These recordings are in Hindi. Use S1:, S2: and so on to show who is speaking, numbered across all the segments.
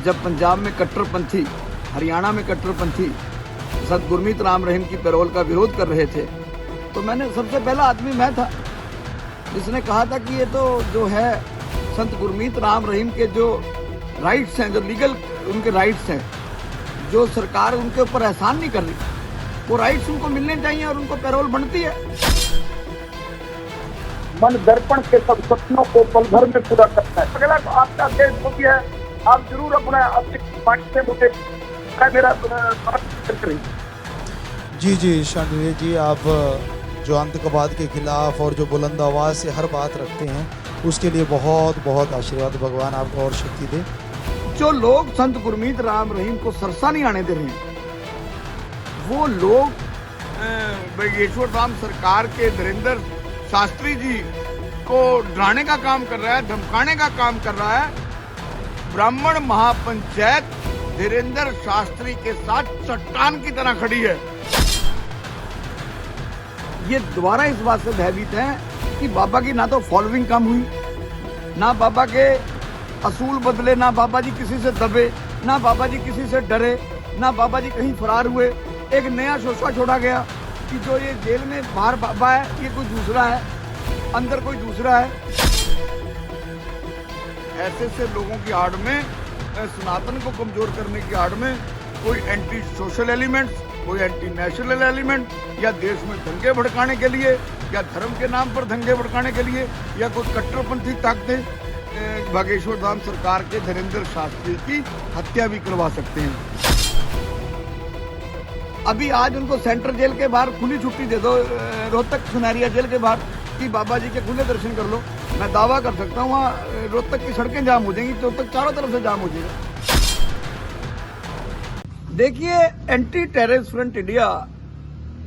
S1: जब पंजाब में कट्टरपंथी, हरियाणा में कट्टरपंथी संत गुरमीत राम रहीम की पैरोल का विरोध कर रहे थे, तो मैंने सबसे पहला आदमी मैं था जिसने कहा था कि ये तो जो है संत गुरमीत राम रहीम के जो राइट्स हैं, जो लीगल उनके राइट्स हैं, जो सरकार उनके ऊपर एहसान नहीं कर रही, वो राइट्स उनको मिलने चाहिए और उनको पैरोल बनती है।
S2: मन दर्पण के सब सपनों को पल भर में पूरा करता है। अगला आपका देश जो भी है, आप जरूर अपना अपनी पार्टी से मुझे मेरा करें।
S3: जी शांडिल्य जी, आप जो आतंकवाद के खिलाफ और जो बुलंद आवाज से हर बात रखते हैं, उसके लिए बहुत बहुत आशीर्वाद, भगवान आपको और शक्ति दे।
S1: जो लोग संत गुरमीत राम रहीम को सरसा नहीं आने दे रहे हैं, वो लोग बागेश्वर धाम सरकार के धीरेन्द्र शास्त्री जी को डराने का काम कर रहा है, धमकाने का काम कर रहा है। ब्राह्मण महापंचायत धीरेन्द्र शास्त्री के साथ चट्टान की तरह खड़ी है। ये दोबारा इस बात से भयभीत है कि बाबा की ना तो फॉलोइंग कम हुई, ना बाबा के असूल बदले, ना बाबा जी किसी से दबे, ना बाबा जी किसी से डरे, ना बाबा जी कहीं फरार हुए। एक नया शोषा छोड़ा गया कि जो ये जेल में बाहर बाबा है, ये कोई दूसरा है, अंदर कोई दूसरा है। ऐसे लोगों की आड़ में, सनातन को कमजोर करने की आड़ में कोई एंटी सोशल एलिमेंट्स, कोई एंटी नेशनल एलिमेंट, या देश में दंगे भड़काने के लिए, या धर्म के नाम पर दंगे भड़काने के लिए, या कोई कट्टरपंथी ताकतें बागेश्वर धाम सरकार के धीरेन्द्र शास्त्री की हत्या भी करवा सकते हैं। अभी आज उनको सेंट्रल जेल के बाहर खुली छुट्टी दे दो, रोहतक सुनहरिया जेल के बाहर, कि बाबा जी के खुले दर्शन कर लो। मैं दावा कर सकता हूँ वहाँ रोहतक की सड़कें जाम हो जाएंगी, रोहतक चारों तरफ से जाम हो जाएगा। देखिए, anti terrorist front India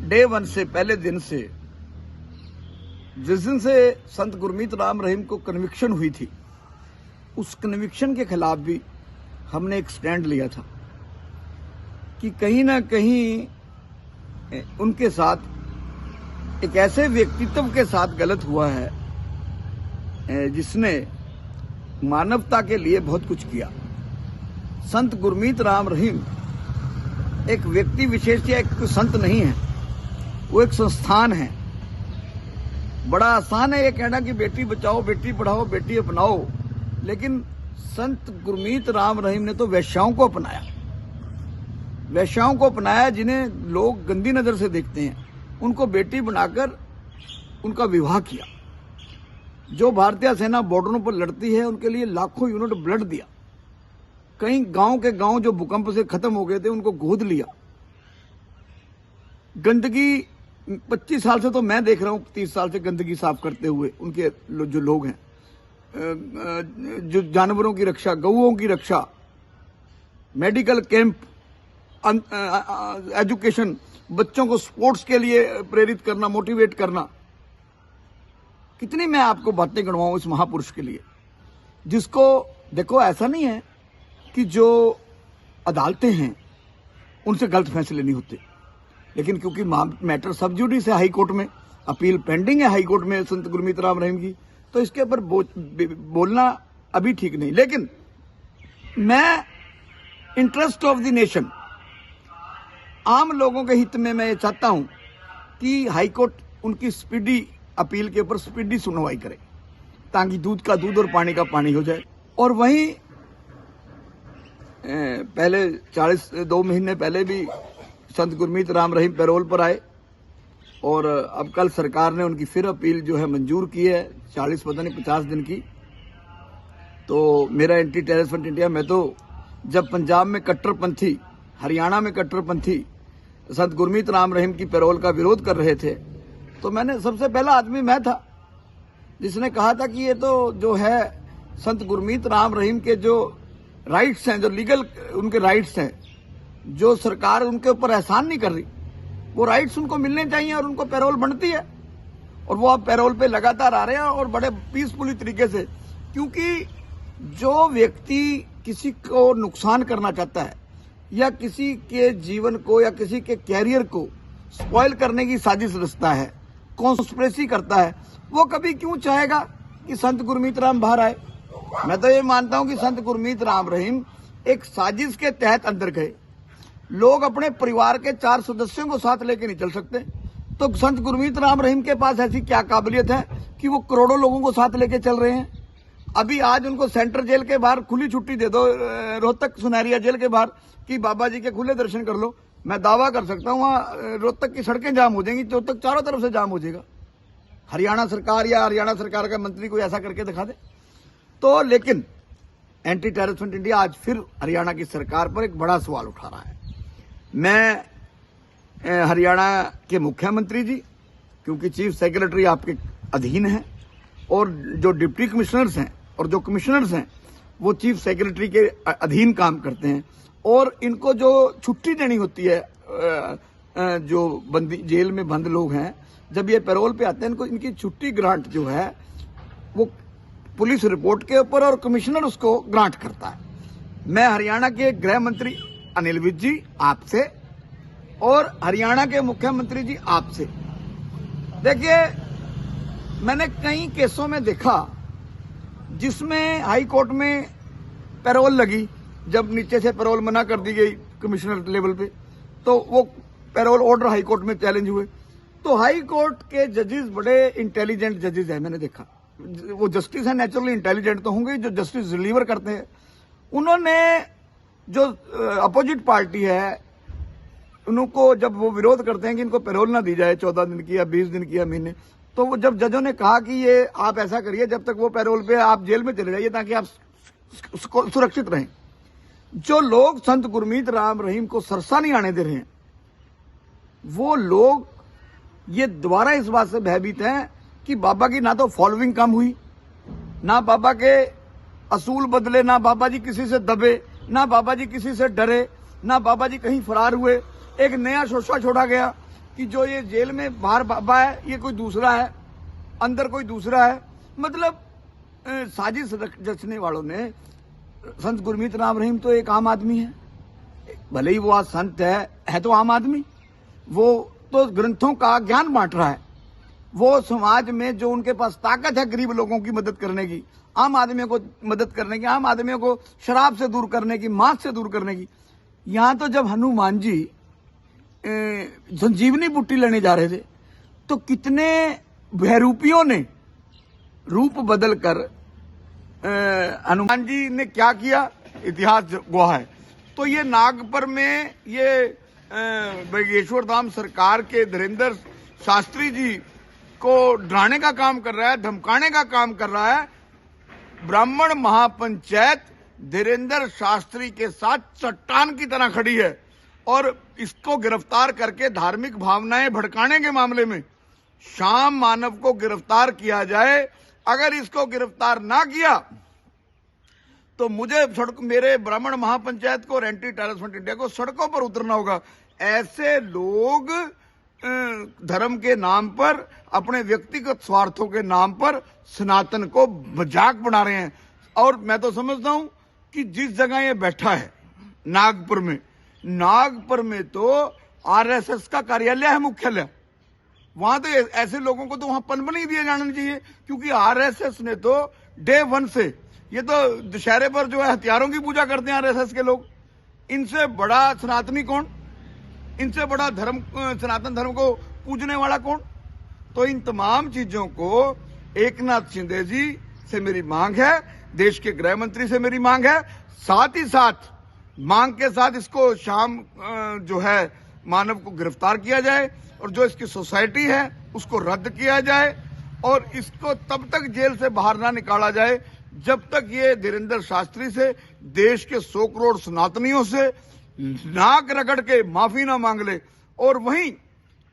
S1: day 1 से, पहले दिन से, जिस दिन से संत गुरमीत राम रहीम को कन्विक्शन हुई थी, उस कन्विक्शन के खिलाफ भी हमने एक स्टैंड लिया था कि कहीं ना कहीं उनके साथ एक ऐसे व्यक्तित्व के साथ गलत हुआ है जिसने मानवता के लिए बहुत कुछ किया। संत गुरमीत राम रहीम एक व्यक्ति विशेष या एक संत नहीं है, वो एक संस्थान है। बड़ा आसान है ये कहना कि बेटी बचाओ, बेटी पढ़ाओ, बेटी अपनाओ, लेकिन संत गुरमीत राम रहीम ने तो वैश्याओं को अपनाया, वैश्याओं को अपनाया जिन्हें लोग गंदी नजर से देखते हैं, उनको बेटी बनाकर उनका विवाह किया। जो भारतीय सेना बॉर्डरों पर लड़ती है, उनके लिए लाखों यूनिट ब्लड दिया। कई गांव के गांव जो भूकंप से खत्म हो गए थे, उनको गोद लिया। गंदगी 25 साल से तो मैं देख रहा हूं, 30 साल से गंदगी साफ करते हुए उनके जो लोग हैं, जो जानवरों की रक्षा, गऊओं की रक्षा, मेडिकल कैंप, एजुकेशन, बच्चों को स्पोर्ट्स के लिए प्रेरित करना, मोटिवेट करना। कितनी मैं आपको बातें गणवाऊं इस महापुरुष के लिए, जिसको देखो, ऐसा नहीं है कि जो अदालतें हैं उनसे गलत फैसले नहीं होते, लेकिन क्योंकि मैटर सब जुडिस है, हाई कोर्ट में अपील पेंडिंग है, हाई कोर्ट में संत गुरमीत राम रहीम की, तो इसके ऊपर बोलना अभी ठीक नहीं। लेकिन मैं इंटरेस्ट ऑफ द नेशन, आम लोगों के हित में मैं ये चाहता हूं कि हाई कोर्ट उनकी स्पीडी अपील के ऊपर स्पीडी सुनवाई करे, ताकि दूध का दूध और पानी का पानी हो जाए। और वहीं पहले 2 महीने पहले भी संत गुरमीत राम रहीम पैरोल पर आए, और अब कल सरकार ने उनकी फिर अपील जो है मंजूर की है, 40 पता नहीं 50 दिन की। तो मेरा एंटी टेररिस्ट फ्रंट इंडिया, मैं तो जब पंजाब में कट्टरपंथी, हरियाणा में कट्टरपंथी संत गुरमीत राम रहीम की पैरोल का विरोध कर रहे थे, तो मैंने सबसे पहला आदमी मैं था जिसने कहा था कि ये तो जो है संत गुरमीत राम रहीम के जो राइट्स हैं, जो लीगल उनके राइट्स हैं, जो सरकार उनके ऊपर एहसान नहीं कर रही, वो राइट्स उनको मिलने चाहिए और उनको पैरोल बनती है। और वो अब पैरोल पे लगातार आ रहे हैं, और बड़े पीसफुली तरीके से, क्योंकि जो व्यक्ति किसी को नुकसान करना चाहता है, या किसी के जीवन को या किसी के कैरियर को स्पॉइल करने की साजिश रचता है, कॉन्स्पिरेसी करता है, वो कभी क्यों चाहेगा कि संत गुरमीत राम बाहर आए। मैं तो ये मानता हूं कि संत गुरमीत राम रहीम एक साजिश के तहत अंदर गए। लोग अपने परिवार के 4 सदस्यों को साथ लेके नहीं चल सकते, तो संत गुरमीत राम रहीम के पास ऐसी क्या काबिलियत है कि वो करोड़ों लोगों को साथ लेके चल रहे हैं। अभी आज उनको सेंट्रल जेल के बाहर खुली छुट्टी दे दो, रोहतक सुनहरिया जेल के बाहर, कि बाबा जी के खुले दर्शन कर लो। मैं दावा कर सकता हूँ वहां रोहतक की सड़कें जाम हो जाएंगी, रोहतक चारों तरफ से जाम हो जाएगा। हरियाणा सरकार या हरियाणा सरकार का मंत्री कोई ऐसा करके दिखा दे तो। लेकिन एंटी टेररिस्ट फ्रंट इंडिया आज फिर हरियाणा की सरकार पर एक बड़ा सवाल उठा रहा है। मैं हरियाणा के मुख्यमंत्री जी, क्योंकि चीफ सेक्रेटरी आपके अधीन है, और जो डिप्टी कमिश्नर्स हैं और जो कमिश्नर्स हैं वो चीफ सेक्रेटरी के अधीन काम करते हैं, और इनको जो छुट्टी देनी होती है, जो बंदी जेल में बंद लोग हैं, जब ये पैरोल पे आते हैं, इनको इनकी छुट्टी ग्रांट जो है वो पुलिस रिपोर्ट के ऊपर और कमिश्नर उसको ग्रांट करता है। मैं हरियाणा के गृह मंत्री अनिल विज जी आपसे और हरियाणा के मुख्यमंत्री जी आपसे, देखिए मैंने कई केसों में देखा जिसमें हाई कोर्ट में पैरोल लगी, जब नीचे से पैरोल मना कर दी गई कमिश्नर लेवल पे, तो वो पैरोल ऑर्डर हाई कोर्ट में चैलेंज हुए। तो हाई कोर्ट के जजेस बड़े इंटेलिजेंट जजेस हैं, मैंने देखा। वो जस्टिस है, नेचुरली इंटेलिजेंट तो होंगे जो जस्टिस डिलीवर करते हैं। उन्होंने जो अपोजिट पार्टी है उनको जब वो विरोध करते हैं कि इनको पैरोल ना दी जाए 14 दिन की या 20 दिन की या महीने, तो वो जब जजों ने कहा कि ये आप ऐसा करिए जब तक वो पैरोल पे आप जेल में चले जाइए ताकि आप सुरक्षित रहें। जो लोग संत गुरमीत राम रहीम को सरसा नहीं आने दे रहे हैं, वो लोग ये दोबारा इस बात से भयभीत हैं कि बाबा की ना तो फॉलोइंग कम हुई, ना बाबा के असूल बदले, ना बाबा जी किसी से दबे, ना बाबा जी किसी से डरे, ना बाबा जी कहीं फरार हुए। एक नया शोषा छोड़ा गया कि जो ये जेल में बाहर बाबा है ये कोई दूसरा है, अंदर कोई दूसरा है। मतलब साजिश रचने वालों ने, संत गुरमीत राम रहीम तो एक आम आदमी है, भले ही वो आज संत है तो आम आदमी, वो तो ग्रंथों का ज्ञान बांट रहा है। वो समाज में जो उनके पास ताकत है गरीब लोगों की मदद करने की, आम आदमियों को मदद करने की, आम आदमियों को शराब से दूर करने की, मांस से दूर करने की। यहां तो जब हनुमान जी संजीवनी बूटी लेने जा रहे थे तो कितने बहरूपियों ने रूप बदलकर हनुमान जी ने क्या किया, इतिहास गवाह है। तो ये नागपुर में ये बागेश्वर धाम सरकार के धीरेन्द्र शास्त्री जी को डराने का काम कर रहा है, धमकाने का काम कर रहा है। ब्राह्मण महापंचायत धीरेन्द्र शास्त्री के साथ चट्टान की तरह खड़ी है, और इसको गिरफ्तार करके धार्मिक भावनाएं भड़काने के मामले में श्याम मानव को गिरफ्तार किया जाए। अगर इसको गिरफ्तार ना किया तो मुझे मेरे ब्राह्मण महापंचायत को और एंटी टेररिस्ट फ्रंट इंडिया को सड़कों पर उतरना होगा। ऐसे लोग धर्म के नाम पर, अपने व्यक्तिगत स्वार्थों के नाम पर सनातन को मजाक बना रहे हैं। और मैं तो समझता हूं कि जिस जगह ये बैठा है नागपुर में तो आरएसएस का कार्यालय है, मुख्यालय। वहां तो ऐसे लोगों को तो वहां पनप नहीं दिया जाना चाहिए, क्योंकि आरएसएस ने तो डे 1 से, ये तो दशहरे पर जो है हथियारों की पूजा करते हैं आरएसएस के लोग। इनसे बड़ा सनातनी कौन, इनसे बड़ा धर्म, सनातन धर्म को पूजने वाला कौन? तो इन तमाम चीजों को एकनाथ शिंदे जी से मेरी मांग है, देश के गृह मंत्री से मेरी मांग है, साथ ही साथ मांग के साथ इसको श्याम जो है मानव को गिरफ्तार किया जाए, और जो इसकी सोसाइटी है उसको रद्द किया जाए, और इसको तब तक जेल से बाहर ना निकाला जाए जब तक ये धीरेन्द्र शास्त्री से, देश के 100 करोड़ सनातनियों से नाक रगड़ के माफी ना मांग ले। और वहीं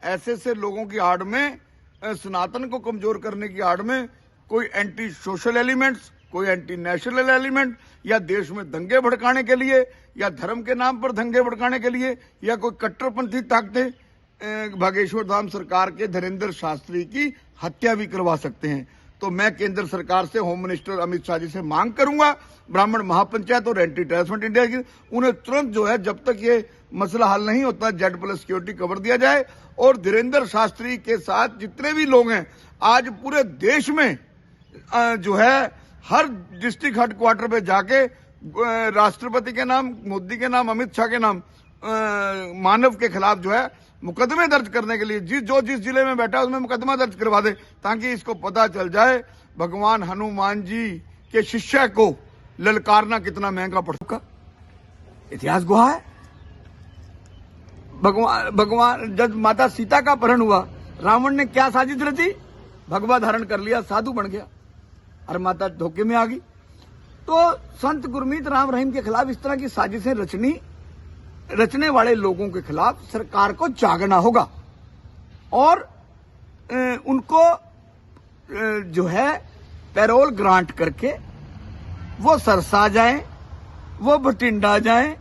S1: ऐसे लोगों की आड़ में, सनातन को कमजोर करने की आड़ में कोई एंटी सोशल एलिमेंट्स, कोई एंटी नेशनल एलिमेंट, या देश में दंगे भड़काने के लिए, या धर्म के नाम पर दंगे भड़काने के लिए, या कोई कट्टरपंथी ताकतें बागेश्वर धाम सरकार के धीरेन्द्र शास्त्री की हत्या भी करवा सकते हैं। तो मैं केंद्र सरकार से, होम मिनिस्टर अमित शाह जी से मांग करूंगा, ब्राह्मण महापंचायत और एंटी टेररिस्ट फ्रंट इंडिया की, उन्हें तुरंत जो है जब तक ये मसला हल नहीं होता Z+ सिक्योरिटी कवर दिया जाए। और धीरेन्द्र शास्त्री के साथ जितने भी लोग हैं, आज पूरे देश में जो है हर डिस्ट्रिक्ट हेडक्वार्टर पे जाके राष्ट्रपति के नाम, मोदी के नाम, अमित शाह के नाम मानव के खिलाफ जो है मुकदमे दर्ज करने के लिए जिस जिले में बैठा है उसमें मुकदमा दर्ज करवा दे, ताकि इसको पता चल जाए भगवान हनुमान जी के शिष्य को ललकारना कितना महंगा पड़ चुका। इतिहास गवाह है। भगवान जब माता सीता का अपहरण हुआ, रावण ने क्या साजिश रची? भगवा धारण कर लिया, साधु बन गया और माता धोखे में आ गई। तो संत गुरमीत राम रहीम के खिलाफ इस तरह की साजिशें रचने वाले लोगों के खिलाफ सरकार को जागना होगा और उनको जो है पैरोल ग्रांट करके वो सरसा जाएं, वो बठिंडा जाएं,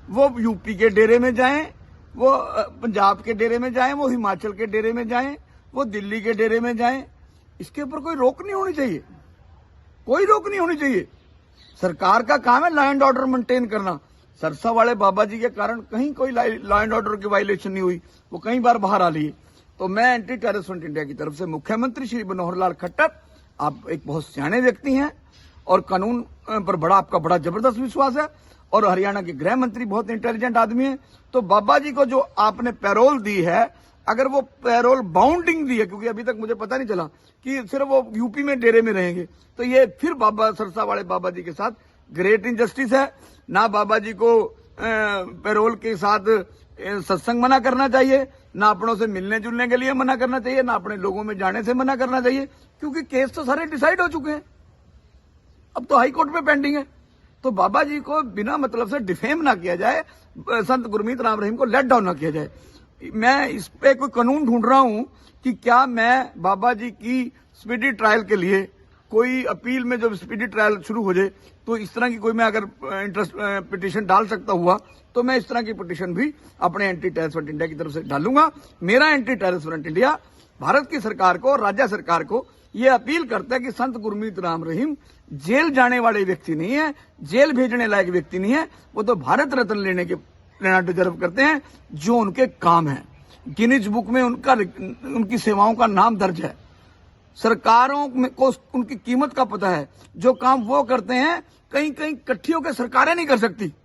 S1: वो यूपी के डेरे में जाएं, वो पंजाब के डेरे में जाएं, वो हिमाचल के डेरे में जाएं, वो दिल्ली के डेरे में जाएं। इसके ऊपर कोई रोक नहीं होनी चाहिए, कोई रोक नहीं होनी चाहिए। सरकार का काम है लॉ एंड ऑर्डर मेंटेन करना। सरसा वाले बाबा जी के कारण कहीं कोई लॉ एंड ऑर्डर की वायलेशन नहीं हुई, वो कई बार बाहर आ लिए। तो मैं एंटी टेररिस्ट फ्रंट इंडिया की तरफ से मुख्यमंत्री श्री मनोहर लाल खट्टर, आप एक बहुत सियाने व्यक्ति हैं और कानून पर आपका बड़ा जबरदस्त विश्वास है, और हरियाणा के गृह मंत्री बहुत इंटेलिजेंट आदमी है। तो बाबा जी को जो आपने पैरोल दी है, अगर वो पैरोल बाउंडिंग दी है, क्योंकि अभी तक मुझे पता नहीं चला कि सिर्फ वो यूपी में डेरे में रहेंगे, तो ये फिर सरसा वाले बाबा जी के साथ ग्रेट इनजस्टिस है। ना बाबा जी को पैरोल के साथ सत्संग मना करना चाहिए, ना अपनों से मिलने जुलने के लिए मना करना चाहिए, ना अपने लोगों में जाने से मना करना चाहिए, क्योंकि केस तो सारे डिसाइड हो चुके हैं, अब तो हाई कोर्ट में पेंडिंग है। तो बाबा जी को बिना मतलब से डिफेम ना किया जाए, संत गुरमीत राम रहीम को लेट डाउन ना किया जाए। मैं इस पे कोई कानून ढूंढ रहा हूं कि क्या मैं बाबा जी की स्पीडी ट्रायल के लिए कोई अपील में जब स्पीडी ट्रायल शुरू हो जाए तो इस तरह की कोई मैं अगर पिटीशन डाल सकता हुआ तो मैं इस तरह की पिटीशन भी अपने एंटी टेररिस्ट फ्रंट इंडिया की तरफ से डालूंगा। मेरा anti terrorist front India Bharat की सरकार को और राज्य सरकार को ये अपील करता है कि संत गुरमीत राम रहीम जेल जाने वाले व्यक्ति नहीं है, जेल भेजने लायक व्यक्ति नहीं है, वो तो भारत रत्न लेना डिजर्व करते हैं, जो उनके काम है। गिनीज बुक में उनकी सेवाओं का नाम दर्ज है। सरकारों को उनकी कीमत का पता है। जो काम वो करते हैं कहीं कहीं इकट्ठी होकर सरकारें नहीं कर सकती।